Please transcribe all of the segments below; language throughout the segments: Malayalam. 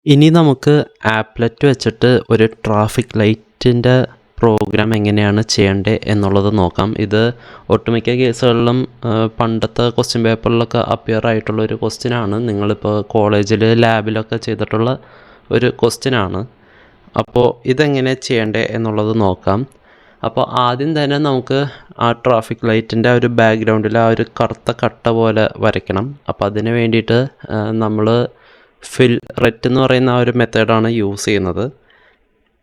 ഇനി നമുക്ക് ആപ്ലെറ്റ് വെച്ചിട്ട് ഒരു ട്രാഫിക് ലൈറ്റിൻ്റെ പ്രോഗ്രാം എങ്ങനെയാണ് ചെയ്യേണ്ടത് എന്നുള്ളത് നോക്കാം. ഇത് ഒട്ടുമിക്ക കേസുകളിലും പണ്ടത്തെ ക്വസ്റ്റ്യൻ പേപ്പറിലൊക്കെ അപ്പിയർ ആയിട്ടുള്ള ഒരു ക്വസ്റ്റ്യനാണ്. നിങ്ങളിപ്പോൾ കോളേജിൽ ലാബിലൊക്കെ ചെയ്തിട്ടുള്ള ഒരു ക്വസ്റ്റ്യനാണ്. അപ്പോൾ ഇതെങ്ങനെ ചെയ്യേണ്ടത് എന്നുള്ളത് നോക്കാം. അപ്പോൾ ആദ്യം തന്നെ നമുക്ക് ആ ട്രാഫിക് ലൈറ്റിൻ്റെ ഒരു ബാക്ക്ഗ്രൗണ്ടിൽ ആ ഒരു കറുത്ത കട്ട പോലെ വരയ്ക്കണം. അപ്പോൾ അതിന് വേണ്ടിയിട്ട് നമ്മൾ ഫിൽ റെറ്റ് എന്ന് പറയുന്ന ആ ഒരു മെത്തേഡാണ് യൂസ് ചെയ്യുന്നത്.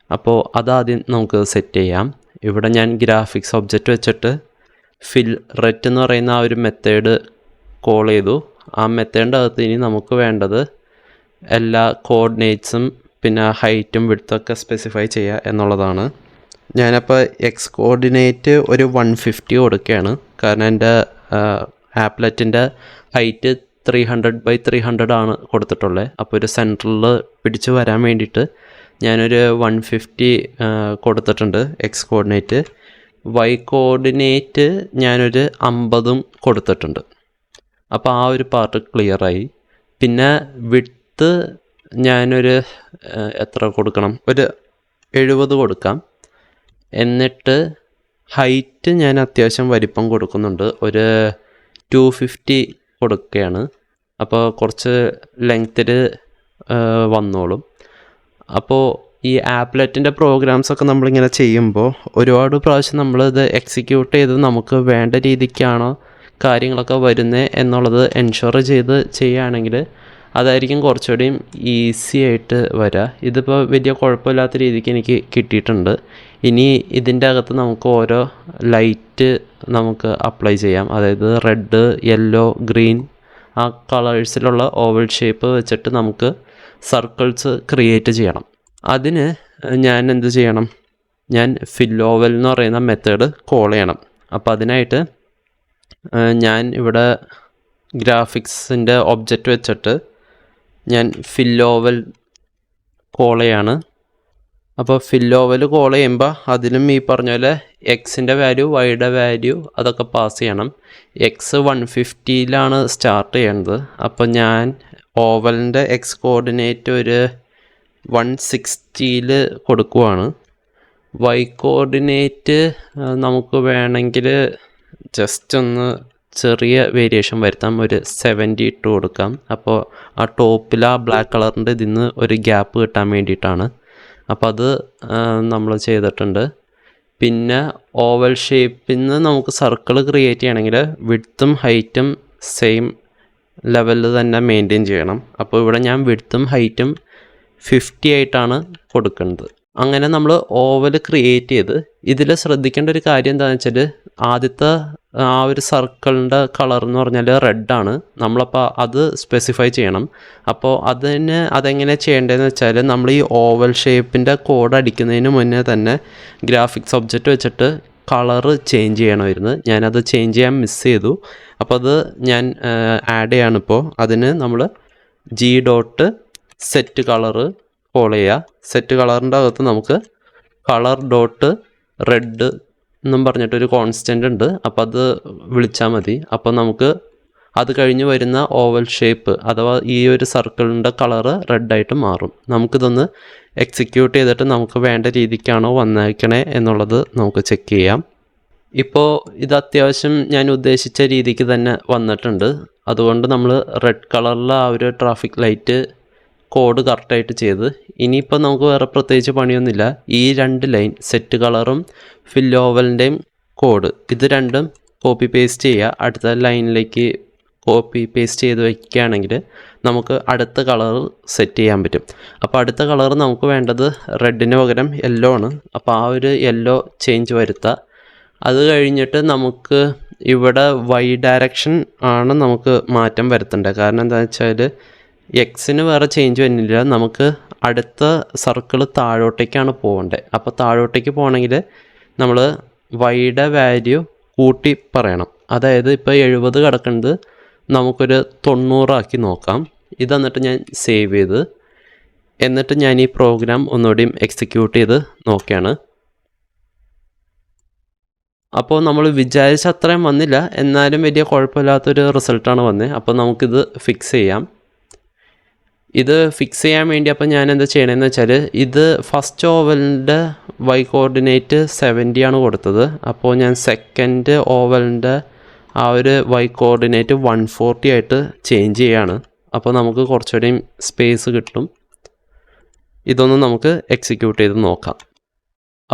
അപ്പോൾ അതാദ്യം നമുക്ക് സെറ്റ് ചെയ്യാം. ഇവിടെ ഞാൻ ഗ്രാഫിക്സ് ഒബ്ജക്റ്റ് വെച്ചിട്ട് ഫിൽ റെറ്റ് എന്ന് പറയുന്ന ആ ഒരു മെത്തേഡ് കോൾ ചെയ്തു. ആ മെത്തേഡിൻ്റെ അകത്ത് ഇനി നമുക്ക് വേണ്ടത് എല്ലാ കോർഡിനേറ്റ്സും പിന്നെ ഹൈറ്റും വിഡ്ത്തൊക്കെ സ്പെസിഫൈ ചെയ്യുക എന്നുള്ളതാണ്. ഞാനപ്പോൾ എക്സ് കോർഡിനേറ്റ് ഒരു 150 കൊടുക്കുകയാണ്. കാരണം എൻ്റെ ആപ്ലെറ്റിൻ്റെ ഹൈറ്റ് 300x300 ആണ് കൊടുത്തിട്ടുള്ളത്. അപ്പോൾ ഒരു സെൻറ്ററിൽ പിടിച്ച് വരാൻ വേണ്ടിയിട്ട് ഞാനൊരു 150 കൊടുത്തിട്ടുണ്ട് എക്സ് കോർഡിനേറ്റ്. വൈ കോർഡിനേറ്റ് ഞാനൊരു 50 കൊടുത്തിട്ടുണ്ട്. അപ്പോൾ ആ ഒരു പാർട്ട് ക്ലിയറായി. പിന്നെ വിഡ്ത്ത് ഞാനൊരു എത്ര കൊടുക്കണം, ഒരു 70 കൊടുക്കാം. എന്നിട്ട് ഹൈറ്റ് ഞാൻ അത്യാവശ്യം വലിപ്പം കൊടുക്കുന്നുണ്ട്, ഒരു 250 കൊടുക്കുകയാണ്. അപ്പോൾ കുറച്ച് ലെങ്ത്തിൽ വന്നോളും. അപ്പോൾ ഈ ആപ്ലെറ്റിൻ്റെ പ്രോഗ്രാംസൊക്കെ നമ്മളിങ്ങനെ ചെയ്യുമ്പോൾ ഒരുപാട് പ്രാവശ്യം നമ്മളിത് എക്സിക്യൂട്ട് ചെയ്ത് നമുക്ക് വേണ്ട രീതിക്കാണോ കാര്യങ്ങളൊക്കെ വരുന്നത് എന്നുള്ളത് എൻഷുർ ചെയ്ത് ചെയ്യുകയാണെങ്കിൽ അതായിരിക്കും കുറച്ചുകൂടിയും ഈസി ആയിട്ട് വരിക. ഇതിപ്പോൾ വലിയ കുഴപ്പമില്ലാത്ത രീതിക്ക് എനിക്ക് കിട്ടിയിട്ടുണ്ട്. ഇനി ഇതിൻ്റെ അകത്ത് നമുക്ക് ഓരോ ലൈറ്റ് നമുക്ക് അപ്ലൈ ചെയ്യാം. അതായത് റെഡ്, യെല്ലോ, ഗ്രീൻ ആ കളേഴ്സിലുള്ള ഓവൽ ഷേപ്പ് വെച്ചിട്ട് നമുക്ക് സർക്കിൾസ് ക്രിയേറ്റ് ചെയ്യണം. അതിന് ഞാൻ എന്ത് ചെയ്യണം, ഞാൻ ഫിൽ ഓവൽ എന്ന് പറയുന്ന മെത്തേഡ് കോൾ ചെയ്യണം. അപ്പോൾ അതിനായിട്ട് ഞാൻ ഇവിടെ ഗ്രാഫിക്സിൻ്റെ ഒബ്ജക്റ്റ് വെച്ചിട്ട് ഞാൻ ഫിൽ ഓവൽ കോൾ ചെയ്യാണ്. അപ്പോൾ ഫിൽ ഓവൽ കോൾ ചെയ്യുമ്പോൾ അതിലും ഈ പറഞ്ഞ പോലെ എക്സിൻ്റെ വാല്യൂ, വൈയുടെ വാല്യൂ അതൊക്കെ പാസ് ചെയ്യണം. എക്സ് 150ലാണ് സ്റ്റാർട്ട് ചെയ്യേണ്ടത്. അപ്പോൾ ഞാൻ ഓവലിൻ്റെ എക്സ് കോർഡിനേറ്റ് ഒരു 160 കൊടുക്കുവാണ്. വൈ കോർഡിനേറ്റ് നമുക്ക് വേണമെങ്കിൽ ജസ്റ്റ് ഒന്ന് ചെറിയ വേരിയേഷൻ വരുത്താം, ഒരു 72 കൊടുക്കാം. അപ്പോൾ ആ ടോപ്പിൽ ആ ബ്ലാക്ക് കളറിൻ്റെ ഇതിൽ നിന്ന് ഒരു ഗ്യാപ്പ് കിട്ടാൻ വേണ്ടിയിട്ടാണ്. അപ്പോൾ അത് നമ്മൾ ചെയ്തിട്ടുണ്ട്. പിന്നെ ഓവൽ ഷേപ്പിൽ നിന്ന് നമുക്ക് സർക്കിൾ ക്രിയേറ്റ് ചെയ്യണമെങ്കിൽ വിഡ്ത്തും ഹൈറ്റും സെയിം ലെവലിൽ തന്നെ മെയിൻറ്റെയിൻ ചെയ്യണം. അപ്പോൾ ഇവിടെ ഞാൻ വിഡ്ത്തും ഹൈറ്റും 50 ആയിട്ടാണ് കൊടുക്കുന്നത്. അങ്ങനെ നമ്മൾ ഓവൽ ക്രിയേറ്റ് ചെയ്ത് ഇതിൽ ശ്രദ്ധിക്കേണ്ട ഒരു കാര്യം എന്താണെന്ന് വെച്ചാൽ ആദ്യത്തെ ആ ഒരു സർക്കിളിൻ്റെ കളർ എന്ന് പറഞ്ഞാൽ റെഡാണ്. നമ്മളപ്പോൾ അത് സ്പെസിഫൈ ചെയ്യണം. അപ്പോൾ അതെങ്ങനെ ചെയ്യേണ്ടതെന്ന് വെച്ചാൽ നമ്മൾ ഈ ഓവൽ ഷേപ്പിൻ്റെ കോഡ് അടിക്കുന്നതിന് മുന്നേ തന്നെ ഗ്രാഫിക്സ് ഒബ്ജക്റ്റ് വെച്ചിട്ട് കളറ് ചേഞ്ച് ചെയ്യണമായിരുന്നു. ഞാനത് ചേഞ്ച് ചെയ്യാൻ മിസ് ചെയ്തു. അപ്പോൾ അത് ഞാൻ ആഡ് ചെയ്യാണിപ്പോൾ. അതിന് നമ്മൾ G.സെറ്റ് കളറ് കോൾ ചെയ്യുക. സെറ്റ് കളറിൻ്റെ അകത്ത് നമുക്ക് കളർ ഡോട്ട് റെഡ് എന്നും പറഞ്ഞിട്ടൊരു കോൺസ്റ്റൻ്റ് ഉണ്ട്. അപ്പോൾ അത് വിളിച്ചാൽ മതി. അപ്പോൾ നമുക്ക് അത് കഴിഞ്ഞ് വരുന്ന ഓവൽ ഷേപ്പ് അഥവാ ഈ ഒരു സർക്കിളിൻ്റെ കളറ് റെഡായിട്ട് മാറും. നമുക്കിതൊന്ന് എക്സിക്യൂട്ട് ചെയ്തിട്ട് നമുക്ക് വേണ്ട രീതിക്കാണോ വന്നേക്കണേ എന്നുള്ളത് നമുക്ക് ചെക്ക് ചെയ്യാം. ഇപ്പോൾ ഇത് അത്യാവശ്യം ഞാൻ ഉദ്ദേശിച്ച രീതിക്ക് തന്നെ വന്നിട്ടുണ്ട്. അതുകൊണ്ട് നമ്മൾ റെഡ് കളറിൽ ആ ഒരു ട്രാഫിക് ലൈറ്റ് കോഡ് കറക്റ്റായിട്ട് ചെയ്ത് ഇനിയിപ്പോൾ നമുക്ക് വേറെ പ്രത്യേകിച്ച് പണിയൊന്നുമില്ല. ഈ 2 ലൈൻ സെറ്റ് കളറും ഫിൽ ഓവലിൻ്റെയും കോഡ് ഇത് രണ്ടും കോപ്പി പേസ്റ്റ് ചെയ്യുക. അടുത്ത ലൈനിലേക്ക് കോപ്പി പേസ്റ്റ് ചെയ്ത് വയ്ക്കുകയാണെങ്കിൽ നമുക്ക് അടുത്ത കളർ സെറ്റ് ചെയ്യാൻ പറ്റും. അപ്പോൾ അടുത്ത കളർ നമുക്ക് വേണ്ടത് റെഡിന് പകരം യെല്ലോ ആണ്. അപ്പോൾ ആ ഒരു യെല്ലോ ചേഞ്ച് വരുത്തുക. അത് കഴിഞ്ഞിട്ട് നമുക്ക് ഇവിടെ വൈ ഡയറക്ഷൻ ആണ് നമുക്ക് മാറ്റം വരുത്തേണ്ടത്. കാരണം എന്താണെന്ന് വെച്ചാൽ എക്സിന് വേറെ ചേഞ്ച് വരുന്നില്ല. നമുക്ക് അടുത്ത സർക്കിൾ താഴോട്ടേക്കാണ് പോകേണ്ടത്. അപ്പോൾ താഴോട്ടേക്ക് പോകണമെങ്കിൽ നമ്മൾ വൈയുടെ വാല്യൂ കൂട്ടി പറയണം. അതായത് ഇപ്പോൾ 70 കിടക്കുന്നത് നമുക്കൊരു 90 ആക്കി നോക്കാം. ഇതെന്നിട്ട് ഞാൻ സേവ് ചെയ്ത് എന്നിട്ട് ഞാൻ ഈ പ്രോഗ്രാം ഒന്നുകൂടിയും എക്സിക്യൂട്ട് ചെയ്ത് നോക്കുകയാണ്. അപ്പോൾ നമ്മൾ വിചാരിച്ച അത്രയും വന്നില്ല, എന്നാലും വലിയ കുഴപ്പമില്ലാത്തൊരു റിസൾട്ടാണ് വന്നത്. അപ്പോൾ നമുക്കിത് ഫിക്സ് ചെയ്യാം. ഇത് ഫിക്സ് ചെയ്യാൻ വേണ്ടി അപ്പോൾ ഞാൻ എന്താ ചെയ്യണമെന്ന് വെച്ചാൽ, ഇത് ഫസ്റ്റ് ഓവലിൻ്റെ y കോർഡിനേറ്റ് 70 ആണ് കൊടുത്തത്. അപ്പോൾ ഞാൻ സെക്കൻഡ് ഓവലിൻ്റെ ആ ഒരു y കോർഡിനേറ്റ് 140 ആയിട്ട് ചേഞ്ച് ചെയ്യാണ്. അപ്പോൾ നമുക്ക് കുറച്ചുകൂടിയും സ്പേസ് കിട്ടും. ഇതൊന്ന് നമുക്ക് എക്സിക്യൂട്ട് ചെയ്ത് നോക്കാം.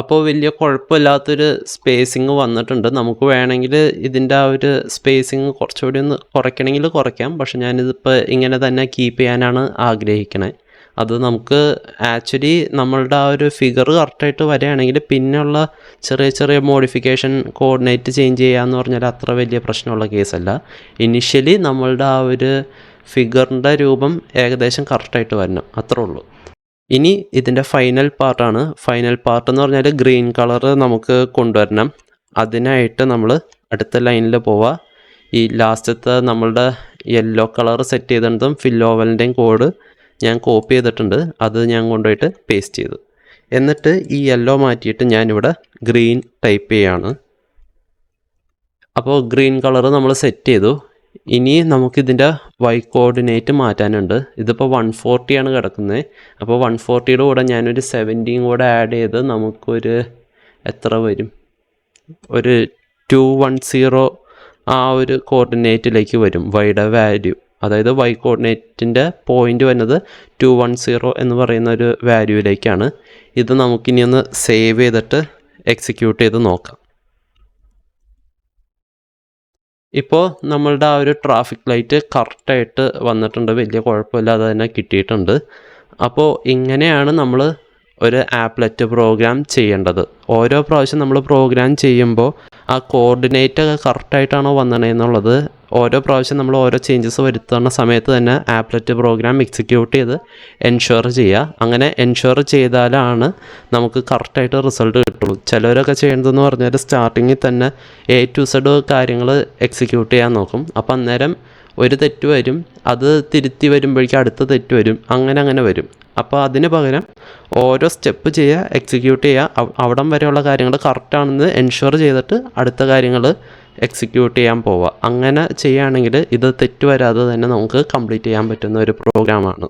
അപ്പോൾ വലിയ കുഴപ്പമില്ലാത്തൊരു സ്പേസിങ് വന്നിട്ടുണ്ട്. നമുക്ക് വേണമെങ്കിൽ ഇതിൻ്റെ ആ ഒരു സ്പേസിങ് കുറച്ചുകൂടി ഒന്ന് കുറയ്ക്കണമെങ്കിൽ കുറയ്ക്കാം. പക്ഷെ ഞാനിതിപ്പോൾ ഇങ്ങനെ തന്നെ കീപ്പ് ചെയ്യാനാണ് ആഗ്രഹിക്കണത്. അത് നമുക്ക് ആക്ച്വലി നമ്മളുടെ ആ ഒരു ഫിഗർ കറക്റ്റായിട്ട് വരികയാണെങ്കിൽ പിന്നെയുള്ള ചെറിയ ചെറിയ മോഡിഫിക്കേഷൻ കോർഡിനേറ്റ് ചേഞ്ച് ചെയ്യുക എന്ന് പറഞ്ഞാൽ അത്ര വലിയ പ്രശ്നമുള്ള കേസല്ല. ഇനിഷ്യലി നമ്മളുടെ ആ ഒരു ഫിഗറിൻ്റെ രൂപം ഏകദേശം കറക്റ്റായിട്ട് വരണം, അത്രേ ഉള്ളൂ. ഇനി ഇതിൻ്റെ ഫൈനൽ പാർട്ടാണ്. ഫൈനൽ പാർട്ട് എന്ന് പറഞ്ഞാൽ ഗ്രീൻ കളർ നമുക്ക് കൊണ്ടുവരണം. അതിനായിട്ട് നമ്മൾ അടുത്ത ലൈനിൽ പോവുക. ഈ ലാസ്റ്റത്തെ നമ്മളുടെ യെല്ലോ കളർ സെറ്റ് ചെയ്തിട്ടും ഫില്ലോവലിൻ്റെയും കോഡ് ഞാൻ കോപ്പി ചെയ്തിട്ടുണ്ട്. അത് ഞാൻ കൊണ്ടുപോയിട്ട് പേസ്റ്റ് ചെയ്തു. എന്നിട്ട് ഈ യെല്ലോ മാറ്റിയിട്ട് ഞാനിവിടെ ഗ്രീൻ ടൈപ്പ് ചെയ്യാണ്. അപ്പോൾ ഗ്രീൻ കളർ നമ്മൾ സെറ്റ് ചെയ്തു. ഇനി നമുക്കിതിൻ്റെ y കോർഡിനേറ്റ് മാറ്റാനുണ്ട്. ഇതിപ്പോൾ 140 ആണ് കിടക്കുന്നത്. അപ്പോൾ 140യുടെ കൂടെ ഞാനൊരു 70 കൂടെ ആഡ് ചെയ്ത് നമുക്കൊരു എത്ര വരും, ഒരു 210 ആ ഒരു കോർഡിനേറ്റിലേക്ക് വരും വൈയുടെ വാല്യൂ. അതായത് y കോർഡിനേറ്റിൻ്റെ പോയിൻ്റ് വരുന്നത് 210 എന്ന് പറയുന്ന ഒരു വാല്യൂവിലേക്കാണ്. ഇത് നമുക്കിനി ഒന്ന് സേവ് ചെയ്തിട്ട് എക്സിക്യൂട്ട് ചെയ്ത് നോക്കാം. ഇപ്പോൾ നമ്മളുടെ ആ ഒരു ട്രാഫിക് ലൈറ്റ് കറക്റ്റായിട്ട് വന്നിട്ടുണ്ട്. വലിയ കുഴപ്പമില്ലാതെ തന്നെ കിട്ടിയിട്ടുണ്ട്. അപ്പോൾ ഇങ്ങനെയാണ് നമ്മൾ ഒരു ആപ്ലെറ്റ് പ്രോഗ്രാം ചെയ്യേണ്ടത്. ഓരോ പ്രാവശ്യം നമ്മൾ പ്രോഗ്രാം ചെയ്യുമ്പോൾ ആ കോർഡിനേറ്റ് കറക്റ്റായിട്ടാണോ വന്നതെന്നുള്ളത് ഓരോ പ്രാവശ്യം നമ്മൾ ഓരോ ചേഞ്ചസ് വരുത്തുന്ന സമയത്ത് തന്നെ ആപ്ലെറ്റ് പ്രോഗ്രാം എക്സിക്യൂട്ട് ചെയ്ത് എൻഷുർ ചെയ്യുക. അങ്ങനെ എൻഷുർ ചെയ്താലാണ് നമുക്ക് കറക്റ്റായിട്ട് റിസൾട്ട് കിട്ടുള്ളൂ. ചിലവരൊക്കെ ചെയ്യേണ്ടതെന്ന് പറഞ്ഞാൽ സ്റ്റാർട്ടിങ്ങിൽ തന്നെ A to Z കാര്യങ്ങൾ എക്സിക്യൂട്ട് ചെയ്യാൻ നോക്കും. അപ്പം അന്നേരം ഒരു തെറ്റ് വരും, അത് തിരുത്തി വരുമ്പോഴേക്കും അടുത്ത തെറ്റ് വരും, അങ്ങനെ വരും. അപ്പോൾ അതിന് പകരം ഓരോ സ്റ്റെപ്പ് ചെയ്യുക, എക്സിക്യൂട്ട് ചെയ്യുക, അവിടം വരെയുള്ള കാര്യങ്ങൾ കറക്റ്റാണെന്ന് എൻഷുർ ചെയ്തിട്ട് അടുത്ത കാര്യങ്ങൾ എക്സിക്യൂട്ട് ചെയ്യാൻ പോവുക. അങ്ങനെ ചെയ്യുകയാണെങ്കിൽ ഇത് തെറ്റ് വരാതെ തന്നെ നമുക്ക് കംപ്ലീറ്റ് ചെയ്യാൻ പറ്റുന്ന ഒരു പ്രോഗ്രാമാണ്.